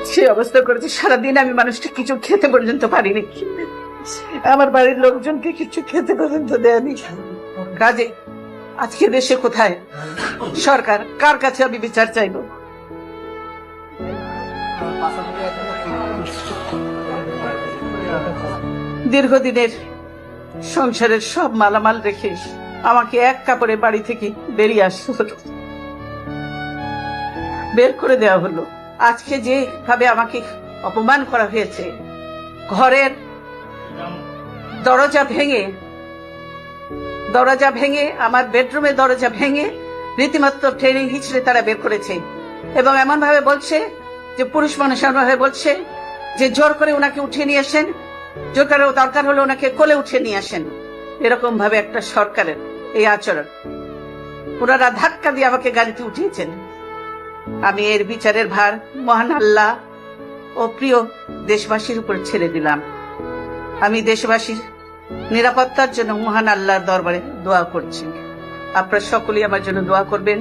সে অবস্থা করেছে, সারাদিন আমি মানুষটা কিছু খেতে পর্যন্ত পারিনি, আমার বাড়ির লোকজনকে কিছু খেতে পর্যন্ত দেয়নি। কাজে আজকে দেশে কোথায় সরকার, কার কাছে আমি বিচার চাইব? দীর্ঘদিনের সংসারের সব মালামাল রেখে আমাকে এক কাপড়ে বাড়ি থেকে বেরিয়ে আসতে হলো, বের করে দেওয়া হলো। আজকে যেভাবে আমাকে অপমান করা হয়েছে, ঘরের দরজা ভেঙে আমার বেডরুমের দরজা ভেঙে রীতিমতো ট্রেনিং হিচড়ে তারা বের করেছে, এবং এমন ভাবে বলছে যে পুরুষ মানুষ ভাবে বলছে যে জোর করে ওনাকে উঠিয়ে নিয়ে আসেন, জোর করে দরকার হলে ওনাকে কোলে উঠিয়ে নিয়ে আসেন। এরকম ভাবে একটা সরকারের এই আচরণ, ওনারা ধাক্কা দিয়ে আমাকে গাড়িতে উঠিয়েছেন। আমি এর বিচারের ভার মহান আল্লাহ ও প্রিয় দেশবাসীর উপর ছেড়ে দিলাম। আমি দেশবাসীর নিরাপত্তার জন্য মহান আল্লাহর দরবারে দোয়া করছি। আপনারা সকলেই আমার জন্য দোয়া করবেন।